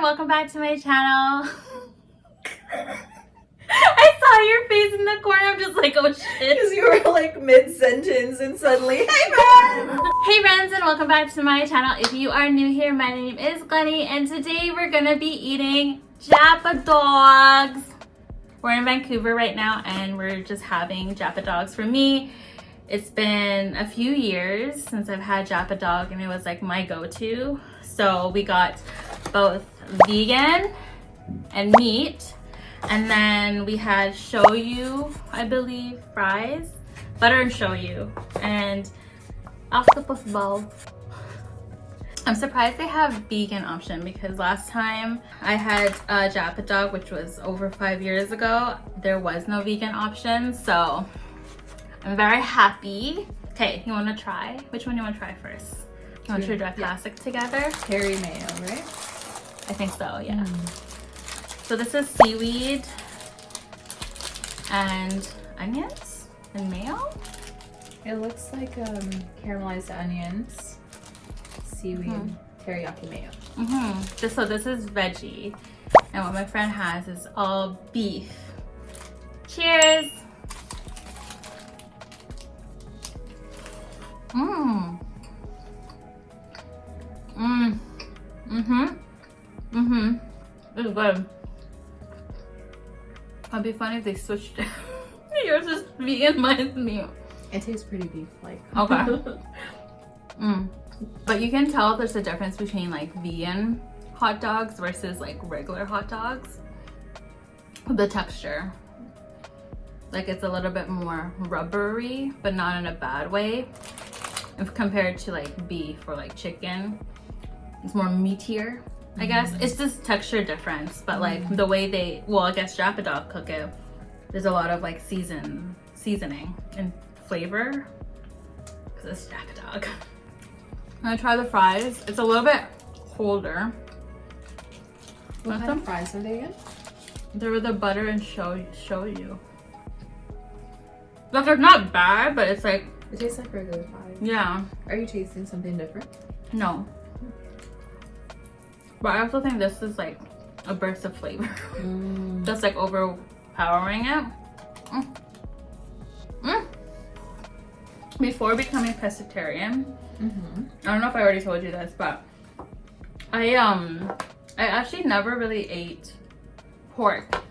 welcome back to my channel. I saw your face in the corner. I'm just like, oh shit. Because you were like mid-sentence and suddenly, hey friends! Hey friends, and welcome back to my channel. If you are new here, my name is Glennie, and today we're gonna be eating JAPADOGs. We're in Vancouver right now, and we're just having JAPADOGs. For me, it's been a few years since I've had JAPADOG, and it was like my go-to. So we got both vegan and meat, and then we had shoyu, I believe, fries, butter and shoyu, and octopus balls. I'm surprised they have vegan option, because last time I had JAPADOG, which was over 5 years ago, there was no vegan option, so I'm very happy. Okay, you want to try? Which one do you want to try first? You want to try classic together? Cherry mayo, right? I think so, yeah. So this is seaweed and onions and mayo. It looks like caramelized onions, seaweed, teriyaki mayo. So this is veggie, and what my friend has is all beef. Cheers! It's good. It'd be funny if they switched it. Yours is vegan, mine is meat. It tastes pretty beef-like. Okay. But you can tell there's a difference between like vegan hot dogs versus like regular hot dogs. The texture. Like it's a little bit more rubbery, but not in a bad way. If compared to like beef or like chicken, it's more meatier, I guess. It's just texture difference, but like the way they, well, I guess JAPADOG cook it, there's a lot of like seasoning and flavor, because it's JAPADOG. I'm gonna try the fries. It's a little bit colder. What kind of fries are they again? They were the butter and shoyu. Like, they're not bad, but it's like, it tastes like regular fries. yeah. Are you tasting something different? No. But I also think this is like a burst of flavor. That's like overpowering it. Before becoming pescatarian, I don't know if I already told you this, but I actually never really ate pork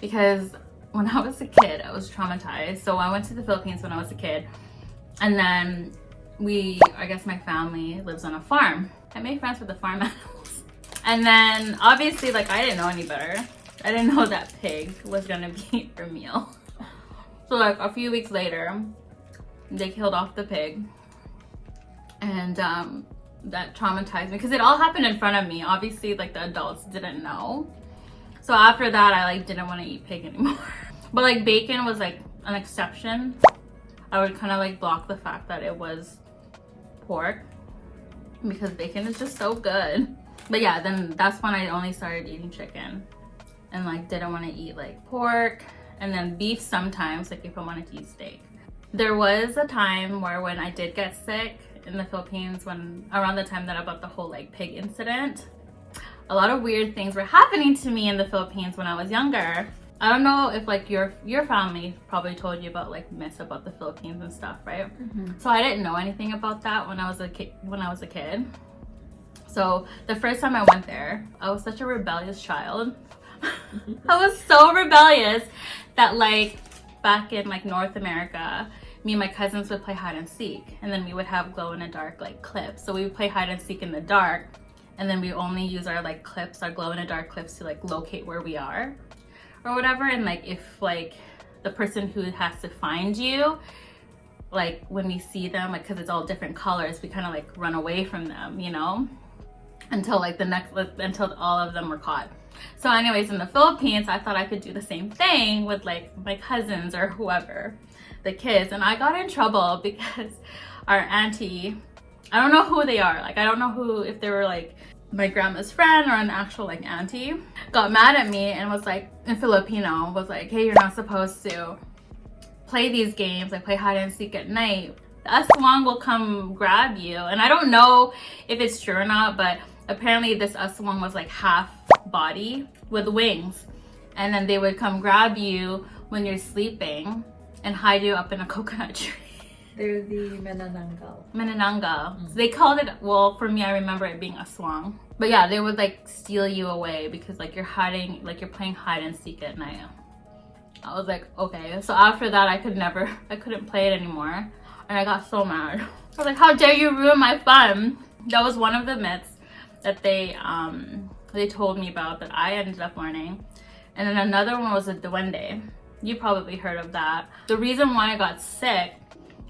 because when I was a kid, I was traumatized. So I went to the Philippines when I was a kid, and then I guess my family lives on a farm. I made friends with the farm animals. And then obviously, like, I didn't know any better. I didn't know that pig was gonna be our meal. So like a few weeks later, they killed off the pig. And that traumatized me because it all happened in front of me. Obviously, like, the adults didn't know. So after that, I like didn't want to eat pig anymore. But like bacon was like an exception. I would kind of like block the fact that it was pork, because bacon is just so good. But yeah, then that's when I only started eating chicken, and like didn't want to eat like pork, and then beef sometimes, like if I wanted to eat steak. There was a time where when I did get sick in the Philippines, when around the time that about the whole like pig incident, a lot of weird things were happening to me in the Philippines when I was younger. I don't know if like your family probably told you about like myths about the Philippines and stuff, right? So I didn't know anything about that when I was a kid. So the first time I went there, I was such a rebellious child. I was so rebellious that like back in like North America, me and my cousins would play hide and seek, and then we would have glow in the dark like clips. So we would play hide and seek in the dark, and then we only use our like clips, our glow in the dark clips, to like locate where we are or whatever. And like if like the person who has to find you, like when we see them, like because it's all different colors, we kind of like run away from them, you know, until like until all of them were caught. So anyways, in the Philippines, I thought I could do the same thing with like my cousins or whoever, the kids. And I got in trouble because our auntie, I don't know who they are, like I don't know if they were like my grandma's friend or an actual like auntie, got mad at me and was like, in Filipino, was like, hey, you're not supposed to play these games, like play hide and seek at night. The aswang will come grab you. And I don't know if it's true or not, but apparently this aswang was like half body with wings, and then they would come grab you when you're sleeping and hide you up in a coconut tree. They're the Menananggal. So they called it, well, for me, I remember it being aswang. But yeah, they would like steal you away because like you're hiding, like you're playing hide and seek at night. I was like, okay. So after that, I couldn't play it anymore. And I got so mad. I was like, how dare you ruin my fun? That was one of the myths that they told me about that I ended up learning. And then another one was a duende. You probably heard of that. The reason why I got sick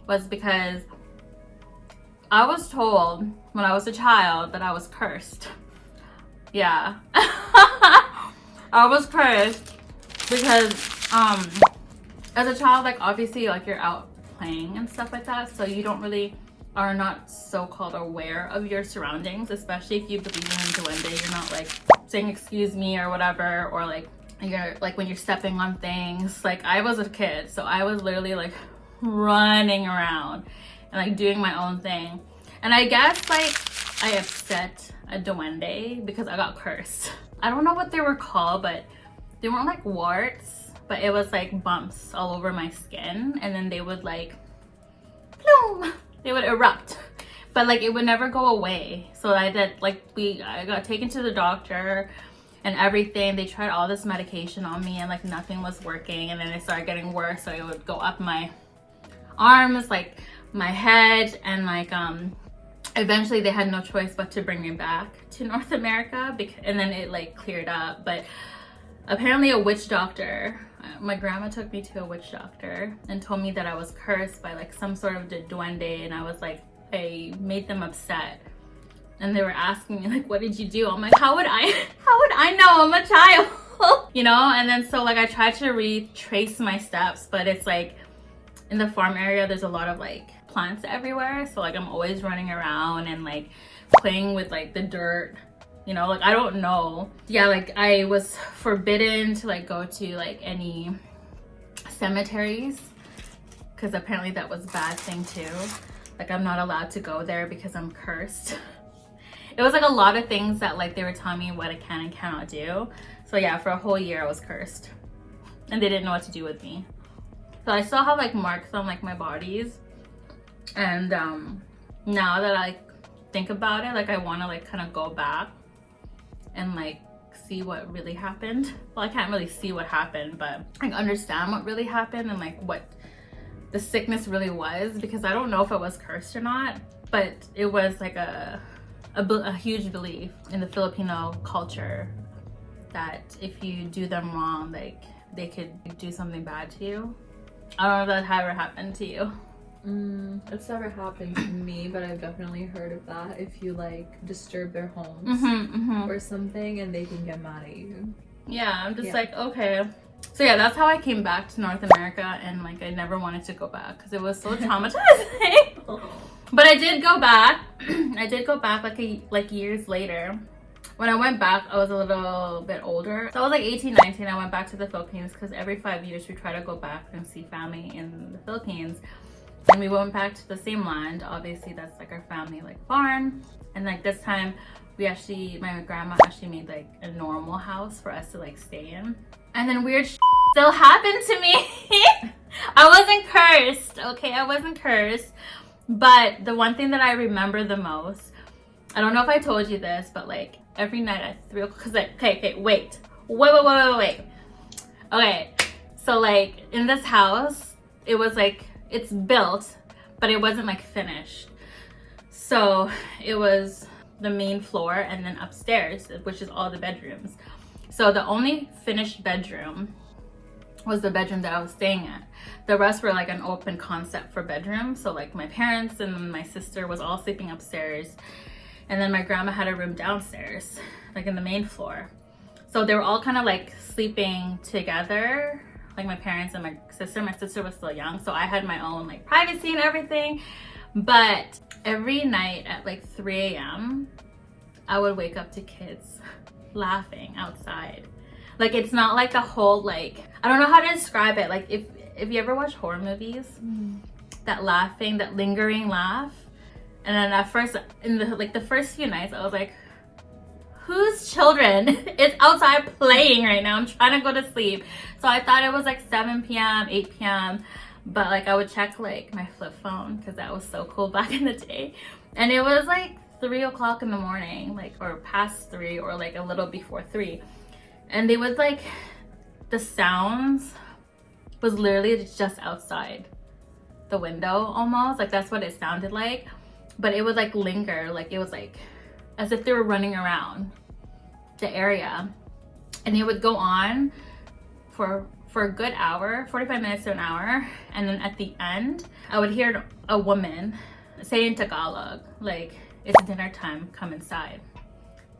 was because I was told when I was a child that I was cursed. Yeah. I was cursed because as a child, like obviously like you're out playing and stuff like that, so you don't really are not so-called aware of your surroundings, especially if you believe in duende. You're not like saying excuse me or whatever, or like you're like when you're stepping on things. Like I was a kid, so I was literally like running around and like doing my own thing, and I guess like I upset a duende because I got cursed. I don't know what they were called, but they weren't like warts, but it was like bumps all over my skin, and then they would like bloom, they would erupt, but like it would never go away. So I got taken to the doctor and everything. They tried all this medication on me and like nothing was working, and then it started getting worse. So it would go up my arms, like my head, and like eventually they had no choice but to bring me back to North America and then it like cleared up. But apparently a witch doctor, my grandma took me to a witch doctor and told me that I was cursed by like some sort of duende, and I was like, I made them upset. And they were asking me like, what did you do? I'm like, how would I know? I'm a child. You know? And then so like I tried to retrace my steps, but it's like in the farm area there's a lot of like plants everywhere, so like I'm always running around and like playing with like the dirt, you know, like I don't know. Yeah, like I was forbidden to like go to like any cemeteries because apparently that was a bad thing too. Like I'm not allowed to go there because I'm cursed. It was like a lot of things that like they were telling me what I can and cannot do. So yeah, for a whole year I was cursed and they didn't know what to do with me. So I still have like marks on like my bodies, and now that I think about it, like I want to like kind of go back and like see what really happened. Well, I can't really see what happened, but I understand what really happened and like what the sickness really was, because I don't know if I was cursed or not, but it was like a huge belief in the Filipino culture that if you do them wrong, like they could do something bad to you. I don't know if that ever happened to you. It's never happened to me, but I've definitely heard of that. If you like disturb their homes or something, and they can get mad at you. Yeah, I'm just like, okay. So yeah, that's how I came back to North America, and like I never wanted to go back because it was so traumatizing. But I did go back. I did go back like years later. When I went back, I was a little bit older. So I was like 18, 19. I went back to the Philippines because every 5 years we try to go back and see family in the Philippines. And we went back to the same land. Obviously, that's like our family like farm. And like this time, my grandma actually made like a normal house for us to like stay in. And then weird still happened to me. I wasn't cursed, okay? I wasn't cursed. But the one thing that I remember the most, I don't know if I told you this, but like every night at 3 o'clock, cause like, okay, wait. Okay, so like in this house, it was like, it's built, but it wasn't like finished. So it was the main floor and then upstairs, which is all the bedrooms. So the only finished bedroom was the bedroom that I was staying at. The rest were like an open concept for bedrooms. So like my parents and my sister was all sleeping upstairs. And then my grandma had a room downstairs, like in the main floor. So they were all kind of like sleeping together, like my parents and my sister. My sister was still young, so I had my own like privacy and everything. But every night at like 3 a.m., I would wake up to kids laughing outside. Like it's not like a whole like, I don't know how to describe it. Like if you ever watch horror movies, that laughing, that lingering laugh. And then at first, in the first few nights, I was like, whose children is outside playing right now? I'm trying to go to sleep. So I thought it was like 7 p.m., 8 p.m. But like I would check like my flip phone because that was so cool back in the day. And it was like 3 o'clock in the morning, like, or past 3 or like a little before 3. And they would like, the sounds was literally just outside the window almost. Like that's what it sounded like. But it would like linger, like it was like as if they were running around the area. And it would go on for a good hour, 45 minutes to an hour. And then at the end, I would hear a woman say in Tagalog, like, it's dinner time, come inside.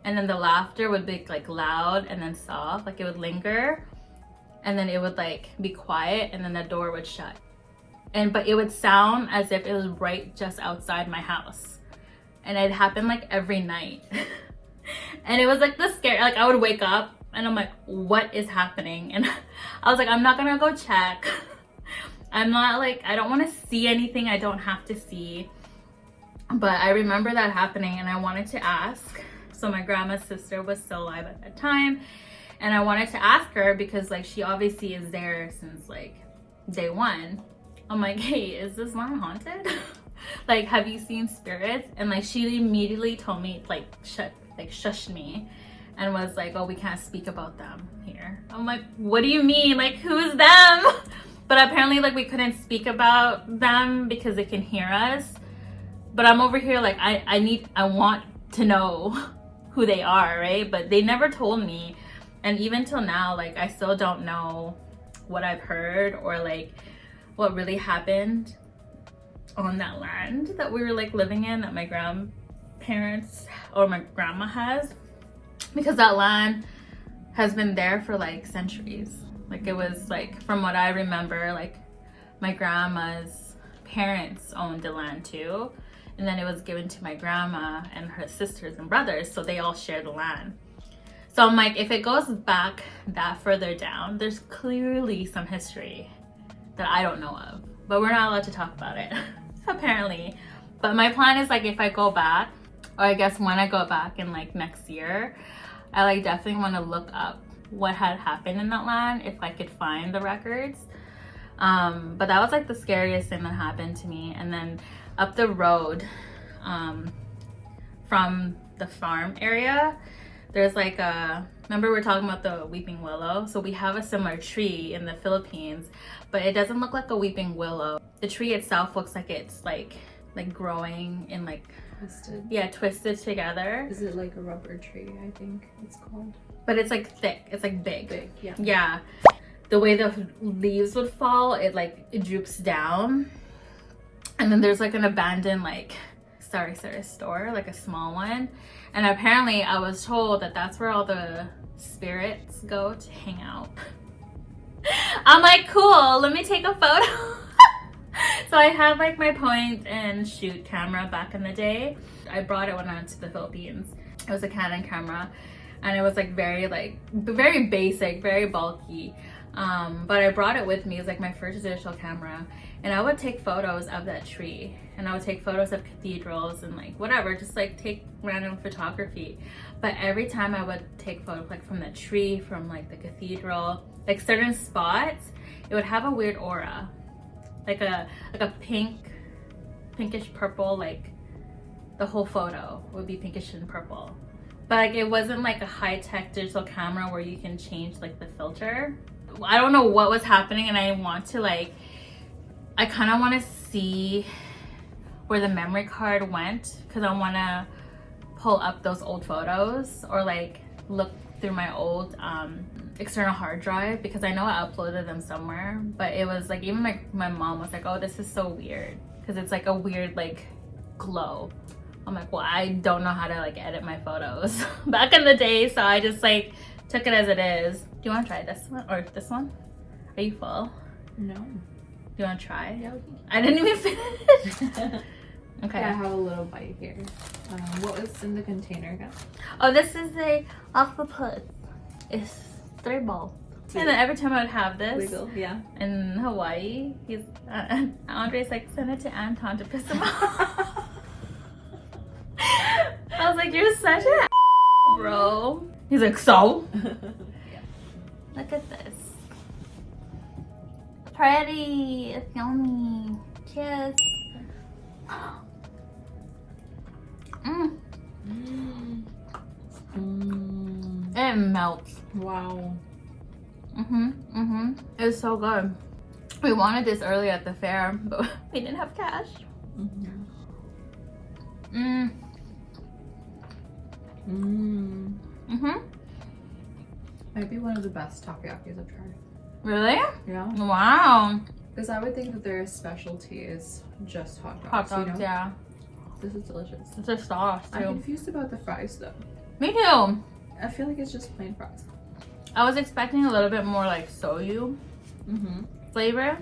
And then the laughter would be like loud and then soft, like it would linger. And then it would like be quiet and then the door would shut. But it would sound as if it was right just outside my house. And it happened like every night. And it was like the scare, like I would wake up and I'm like, what is happening? And I was like, I'm not gonna go check. I'm not like, I don't want to see anything I don't have to see. But I remember that happening and I wanted to ask. So my grandma's sister was still alive at that time. And I wanted to ask her because like she obviously is there since like day one. I'm like, hey, is this land haunted? Like, have you seen spirits? And like she immediately told me, like shushed me and was like, oh, we can't speak about them here. I'm like, what do you mean? Like, who's them? But apparently like we couldn't speak about them because they can hear us. But I'm over here like I want to know who they are, right? But they never told me. And even till now, like I still don't know what I've heard or like what really happened on that land that we were like living in, that my grandparents or my grandma has, because that land has been there for like centuries. Like it was like, from what I remember, like my grandma's parents owned the land too, and then it was given to my grandma and her sisters and brothers, so they all share the land. So I'm like, if it goes back that further down, there's clearly some history that I don't know of, but we're not allowed to talk about it apparently. But my plan is like, if I go back, or I guess when I go back in like next year, I like definitely want to look up what had happened in that land if I could find the records. But that was like the scariest thing that happened to me. And then up the road from the farm area, there's like a, remember we were talking about the weeping willow? So we have a similar tree in the Philippines, but it doesn't look like a weeping willow. The tree itself looks like it's like growing in like Twisted. Yeah, twisted together. Is it like a rubber tree, I think it's called? But it's like thick, it's like big. Big, yeah. Yeah. The way the leaves would fall, it droops down. And then there's like an abandoned like store, like a small one. And apparently I was told that that's where all the spirits go to hang out. I'm like, cool, let me take a photo. So I have like my point and shoot camera back in the day. I brought it when I went to the Philippines. It was a Canon camera and it was like very basic, very bulky. But I brought it with me. It was like my first digital camera, and I would take photos of that tree, and I would take photos of cathedrals and like whatever, just like take random photography. But every time I would take photos like from the tree, from like the cathedral, like certain spots, it would have a weird aura, like a pinkish purple, like the whole photo would be pinkish and purple. But like it wasn't like a high-tech digital camera where you can change like the filter. I don't know what was happening, and I want to like, I kind of want to see where the memory card went, because I want to pull up those old photos or like look through my old external hard drive, because I know I uploaded them somewhere. But it was like, even my mom was like, oh, this is so weird, because it's like a weird like glow. I'm like, well, I don't know how to like edit my photos back in the day, so I just like took it as it is. Do you want to try this one or this one? Are you full? No. Do you want to try? Yeah. I didn't even finish. Okay. Yeah, I have a little bite here. What was in the container again? Oh, this is a octopus. It's 3 balls. And then every time I would have this Wiggle, yeah. in Hawaii, Andre's like, send it to Anton to piss him off. I was like, you're such an bro. He's like, so? Yeah. Look at this. Pretty. It's yummy. Kiss. Mm. It melts. Wow. It's so good. We wanted this earlier at the fair, but we didn't have cash. Might be one of the best takoyakis I've tried. Really? Yeah. Wow. Because I would think that their specialty is just hot dogs. Hot dogs, you know? yeah. This is delicious. It's a sauce I'm too. confused about the fries though. Me too. I feel like it's just plain fries. I was expecting a little bit more like soyu flavor.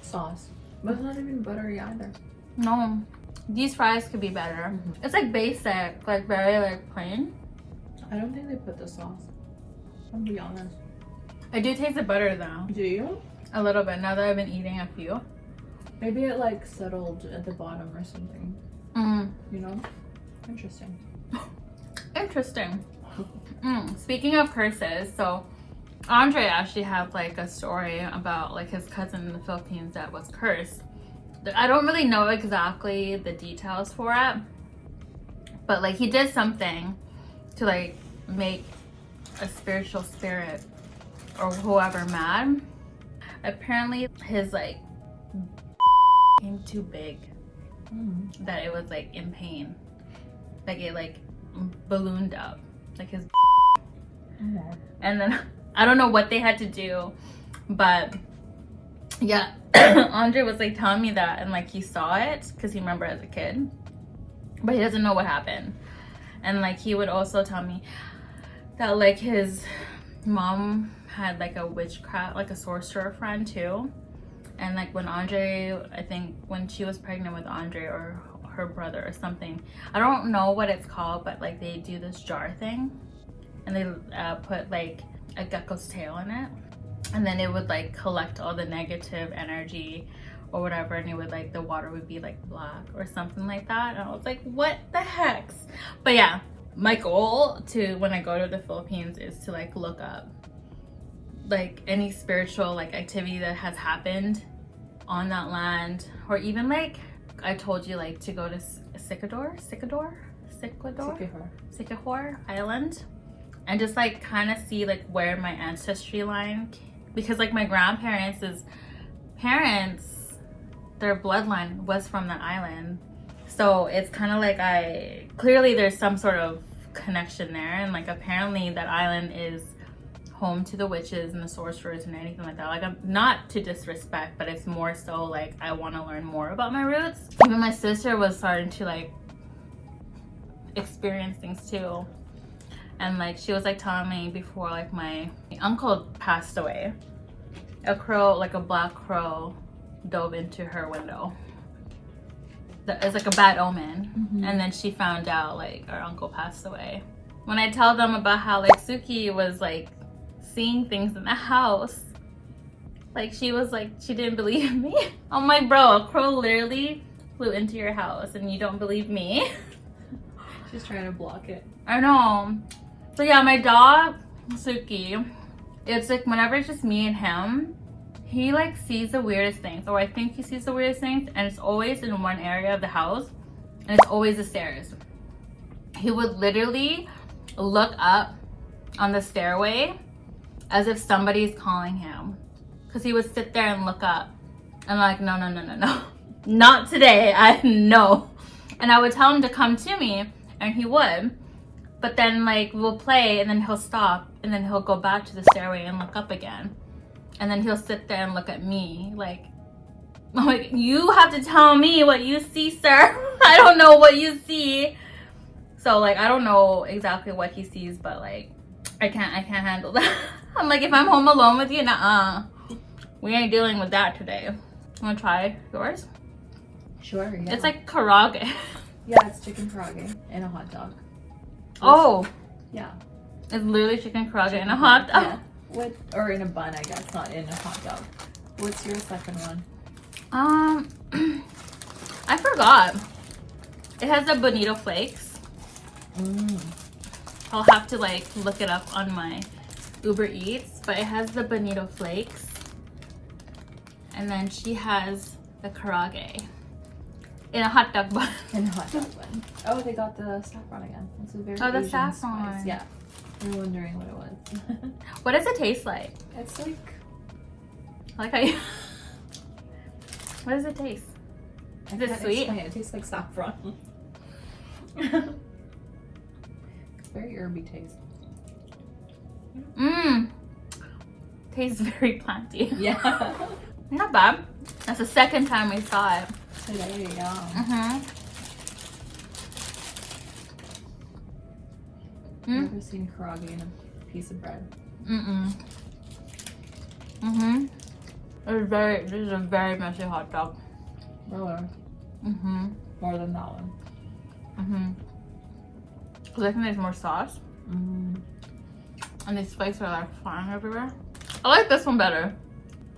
Sauce. But it's not even buttery either. No. These fries could be better. It's like basic, like very like plain. I don't think they put the sauce. I'll be honest. I do taste the butter though. Do you? A little bit now that I've been eating a few. Maybe it like settled at the bottom or something. You know? Interesting. Interesting. Speaking of curses, so Andre actually had like a story about like his cousin in the Philippines that was cursed. I don't really know exactly the details for it, but like he did something to like make a spiritual spirit or whoever mad. Apparently his like became too big that it was like in pain, like it like ballooned up, like his and then I don't know what they had to do, but yeah. Andre was like telling me that, and like he saw it because he remembered as a kid, but he doesn't know what happened. And like he would also tell me that like his mom had like a witchcraft, like a sorcerer friend too. And like when Andre, I think when she was pregnant with Andre or her brother or something, I don't know what it's called, but like they do this jar thing and they put like a gecko's tail in it, and then it would like collect all the negative energy or whatever, and it would like the water would be like black or something like that. And I was like, what the heck? But yeah, my goal to when I go to the Philippines is to like look up like any spiritual like activity that has happened on that land, or even like I told you, like to go to Sycamore Island and just like kind of see like where my ancestry line, because like my grandparents' parents, their bloodline was from that island. So it's kind of like clearly there's some sort of connection there, and like apparently that island is home to the witches and the sorcerers and anything like that. Like I'm not to disrespect, but it's more so like I want to learn more about my roots. Even my sister was starting to like experience things too, and like she was like telling me before like my uncle passed away, a crow, like a black crow, dove into her window. It's like a bad omen. And then she found out like our uncle passed away. When I tell them about how like Suki was like seeing things in the house, like she was like, she didn't believe me. I'm like, bro, a crow literally flew into your house and you don't believe me? She's trying to block it. I know. So yeah, my dog Suki, it's like whenever it's just me and him, he like sees the weirdest things, or I think he sees the weirdest things, and it's always in one area of the house, and it's always the stairs. He would literally look up on the stairway as if somebody's calling him, because he would sit there and look up, and like, no, not today, I know. And I would tell him to come to me, and he would, but then like we'll play, and then he'll stop, and then he'll go back to the stairway and look up again. And then he'll sit there and look at me like, I'm like, you have to tell me what you see, sir. I don't know what you see. So like, I don't know exactly what he sees, but like, I can't handle that. I'm like, if I'm home alone with you, nuh-uh. We ain't dealing with that today. Wanna try yours? Sure, yeah. It's like karaage. Yeah, it's chicken karaage and a hot dog. Oh. Yeah. It's literally chicken karaage and a hot dog. Yeah. Or in a bun, I guess, not in a hot dog. What's your second one? I forgot. It has the bonito flakes. I'll have to like look it up on my Uber Eats, but it has the bonito flakes, and then she has the karage in a hot dog bun. In a hot dog bun. Oh, they got the saffron again. It's a very the Asian saffron. Spice. Yeah. You're wondering what it was. What does it taste like? It's like... I like how you... What does it taste? Is it sweet? It tastes like saffron. It's very herby taste. Mmm. Tastes very planty. Yeah. Not bad. That's the second time we saw it. Today, yeah. I've never seen karage in a piece of bread. This is a very messy hot dog. Really? More than that one. Because I think there's more sauce. And these flakes are like flying everywhere. I like this one better.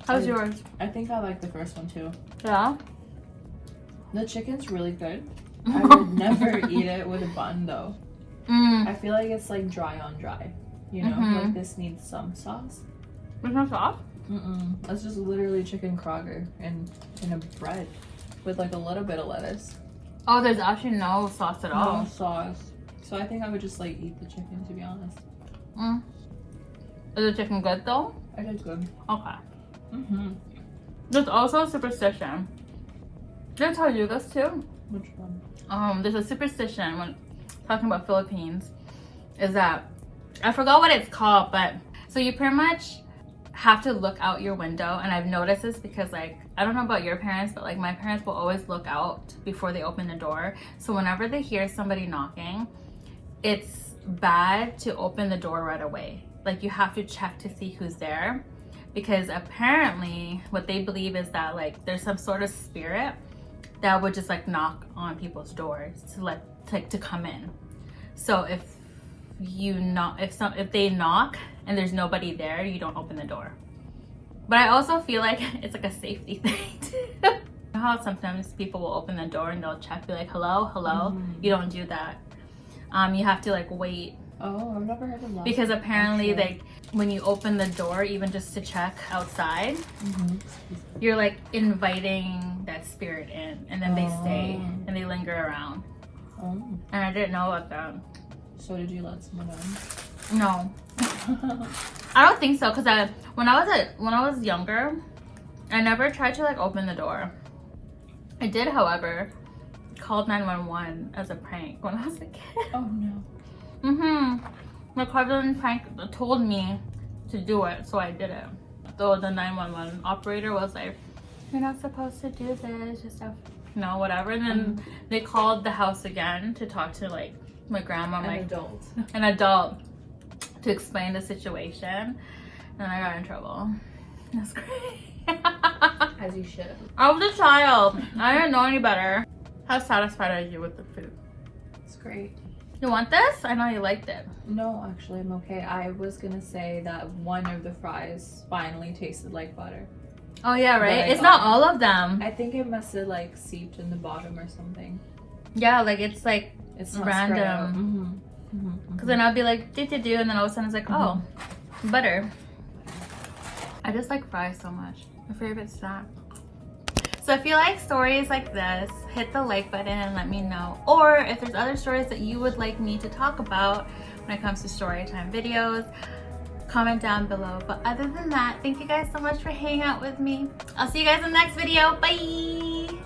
How's yours? I think I like the first one too. Yeah? The chicken's really good. I would never eat it with a bun though. I feel like it's like dry on dry. You know, like this needs some sauce. There's no sauce? It's just literally chicken Kroger in a bread with like a little bit of lettuce. Oh, there's actually no sauce at all. No sauce. So I think I would just like eat the chicken, to be honest. Is the chicken good though? It is good. Okay. There's also a superstition. Did I tell you this too? Which one? There's a superstition when talking about Philippines, is that I forgot what it's called, but so you pretty much have to look out your window, and I've noticed this because like I don't know about your parents, but like my parents will always look out before they open the door. So whenever they hear somebody knocking, it's bad to open the door right away. Like you have to check to see who's there, because apparently what they believe is that like there's some sort of spirit that would just like knock on people's doors to come in. So if they knock and there's nobody there, you don't open the door. But I also feel like it's like a safety thing too. You know how sometimes people will open the door and they'll check, be like, hello? You don't do that. You have to like wait. Oh, I've never heard of that. Because apparently like when you open the door, even just to check outside, you're like inviting that spirit in, and then they stay and they linger around. And I didn't know about that. So did you let someone in? No. I don't think so, because when I was younger, I never tried to like open the door. I did, however, called 911 as a prank when I was a kid. Oh no. My cousin told me to do it, so I did it. Though the 911 operator was like, "You're not supposed to do this, just no, whatever." And then they called the house again to talk to like my grandma, an adult, to explain the situation. And I got in trouble. That's great. As you should. I was a child. I didn't know any better. How satisfied are you with the food? It's great. You want this? I know you liked it. No, actually, I'm okay. I was gonna say that one of the fries finally tasted like butter. Oh yeah, right? It's not all of them. I think it must have like seeped in the bottom or something. Yeah, like it's like It's not random. Because then I'll be like, do, and then all of a sudden it's like, oh, butter. I just like fries so much. My favorite snack. So if you like stories like this, hit the like button and let me know. Or if there's other stories that you would like me to talk about when it comes to Storytime videos, comment down below. But other than that, thank you guys so much for hanging out with me. I'll see you guys in the next video. Bye!